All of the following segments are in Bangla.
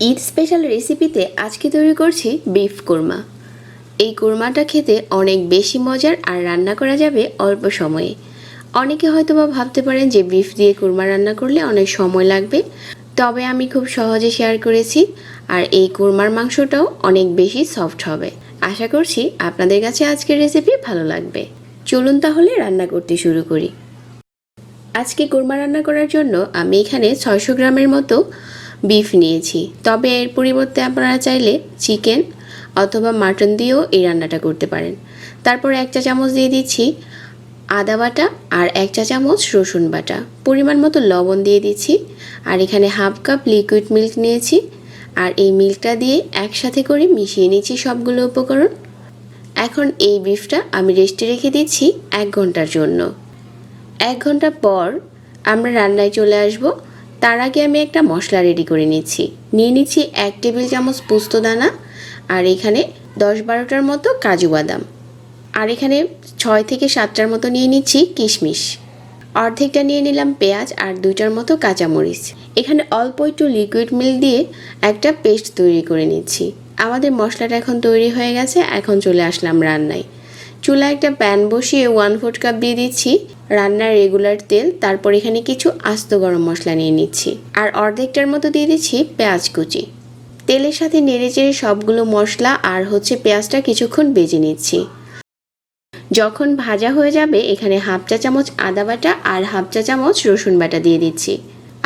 ঈদ স্পেশাল রেসিপিতে আজকে তৈরি করছি বিফ কোরমা। এই কোরমাটা খেতে অনেক বেশি মজার আর রান্না করা যাবে অল্প সময়ে। অনেকে হয়তোবা ভাবতে পারেন যে বিফ দিয়ে কোরমা রান্না করলে অনেক সময় লাগবে, তবে আমি খুব সহজে শেয়ার করেছি। আর এই কোরমার মাংসটাও অনেক বেশি সফট হবে। আশা করছি আপনাদের কাছে আজকের রেসিপি ভালো লাগবে। চলুন তাহলে রান্না করতে শুরু করি। আজকে কোরমা রান্না করার জন্য আমি এখানে 600 গ্রামের মতো বিফ নিয়েছি, তবে এর পরিবর্তে আপনারা চাইলে চিকেন অথবা মাটন দিয়েও এই রান্নাটা করতে পারেন। তারপর 1 চা চামচ দিয়ে দিচ্ছি আদা বাটা আর 1 চা চামচ রসুন বাটা, পরিমাণ মতো লবণ দিয়ে দিচ্ছি। আর এখানে হাফ কাপ লিকুইড মিল্ক নিয়েছি, আর এই মিল্কটা দিয়ে একসাথে করে মিশিয়ে নিচ্ছি সবগুলো উপকরণ। এখন এই বিফটা আমি রেস্টে রেখে দিচ্ছি 1 ঘন্টার জন্য। 1 ঘন্টা পর আমরা রান্নায় চলে আসব। তার আগে আমি একটা মশলা রেডি করে নিয়ে নিচ্ছি 1 টেবিল চামচ পোস্তদানা, আর এখানে 10-12টার মতো কাজু বাদাম, আর এখানে 6 থেকে 7টার মতো নিয়ে নিচ্ছি কিশমিশ, অর্ধেকটা নিয়ে নিলাম পেঁয়াজ, আর 2টার মতো কাঁচামরিচ। এখানে অল্প একটু লিকুইড মিল্ক দিয়ে একটা পেস্ট তৈরি করে নিচ্ছি। আমাদের মশলাটা এখন তৈরি হয়ে গেছে। এখন চলে আসলাম রান্নায়। চুলায় একটা প্যান বসিয়ে 1/4 কাপ দিয়ে দিচ্ছি রান্নার রেগুলার তেল। তারপর এখানে কিছু আস্ত গরম মশলা নিয়ে নিচ্ছি, আর অর্ধেকটার মতো দিয়ে দিচ্ছি পেঁয়াজ কুচি। তেলের সাথে নেড়েচেড়ে সবগুলো মশলা আর পেঁয়াজটা কিছুক্ষণ ভেজে নিচ্ছি। যখন ভাজা হয়ে যাবে এখানে হাফ চা চামচ আদা বাটা আর হাফ চা চামচ রসুন বাটা দিয়ে দিচ্ছি।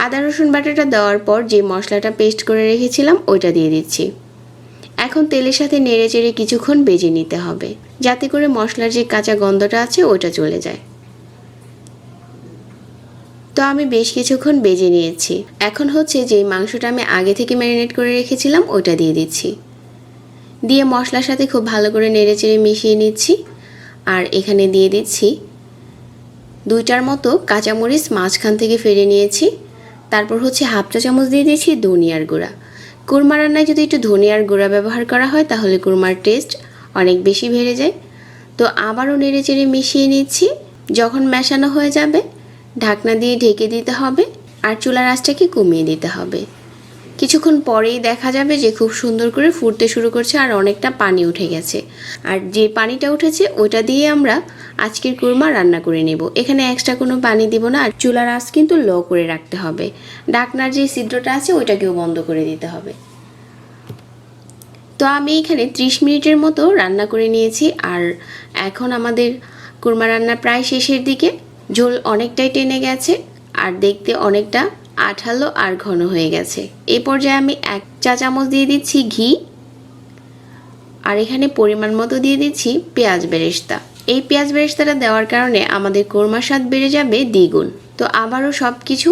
আদা রসুন বাটাটা দেওয়ার পর যে মশলাটা পেস্ট করে রেখেছিলাম ওইটা দিয়ে দিচ্ছি। এখন তেলের সাথে নেড়েচেড়ে কিছুক্ষণ ভেজে নিতে হবে, যাতে করে মশলার যে কাঁচা গন্ধটা আছে ওটা চলে যায়। তো আমি বেশ কিছুক্ষণ ভেজে নিয়েছি। এখন যে মাংসটা আমি আগে থেকে ম্যারিনেট করে রেখেছিলাম ওটা দিয়ে দিচ্ছি। দিয়ে মশলার সাথে খুব ভালো করে নেড়েচেড়ে মিশিয়ে নিচ্ছি। আর এখানে দিয়ে দিচ্ছি 2টার মতো কাঁচামরিচ মাঝখান থেকে ফেলে নিয়েছি। তারপর হাফ চা চামচ দিয়ে দিচ্ছি ধনিয়ার গুঁড়া। কোরমা রান্নায় যদি একটু ধনিয়ার গুঁড়া ব্যবহার করা হয় তাহলে কোরমার টেস্ট অনেক বেশি বেড়ে যায়। তো আবারও নেড়েচেড়ে মিশিয়ে নিচ্ছি। যখন মেশানো হয়ে যাবে ঢাকনা দিয়ে ঢেকে দিতে হবে, আর চুলার আঁচটাকে কমিয়ে দিতে হবে। কিছুক্ষণ পরেই দেখা যাবে যে খুব সুন্দর করে ফুটতে শুরু করছে আর অনেকটা পানি উঠে গেছে। আর যে পানিটা উঠেছে ওটা দিয়ে আমরা আজকের কোরমা রান্না করে নেব। এখানে এক্সট্রা কোনো পানি দিব না, আর চুলার আঁচ কিন্তু লো করে রাখতে হবে। ঢাকনার যে ছিদ্রটা আছে ওইটাকেও বন্ধ করে দিতে হবে। তো আমি এখানে 30 মিনিটের মতো রান্না করে নিয়েছি। আর এখন আমাদের কোরমা রান্না প্রায় শেষের দিকে। ঝোল অনেকটাই টেনে গেছে আর দেখতে অনেকটা আঠালো আর ঘন হয়ে গেছে। এই পর্যায়ে আমি 1 চা চামচ দিয়ে দিচ্ছি ঘি, আর এখানে পরিমাণ মতো দিয়ে দিচ্ছি পেঁয়াজ বেরেস্তা। এই পেঁয়াজ বেরেস্তাটা দেওয়ার কারণে আমাদের কোরমার স্বাদ বেড়ে যাবে দ্বিগুণ। তো আবারও সব কিছু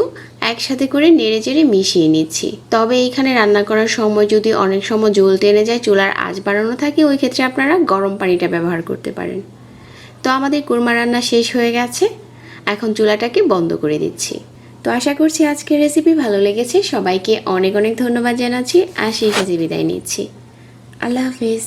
একসাথে করে নেড়েচেড়ে মিশিয়ে নিচ্ছি। তবে এইখানে রান্না করার সময় যদি অনেক সময় ঝোল টেনে যায়, চুলার আঁচ বাড়ানো থাকে, ওই ক্ষেত্রে আপনারা গরম পানিটা ব্যবহার করতে পারেন। তো আমাদের কোরমা রান্না শেষ হয়ে গেছে। এখন চুলাটাকে বন্ধ করে দিচ্ছি। তো আশা করছি আজকের রেসিপি ভালো লেগেছে। সবাইকে অনেক অনেক ধন্যবাদ জানাচ্ছি। আর সেই কাজে বিদায় নিচ্ছি। আল্লাহ হাফিজ।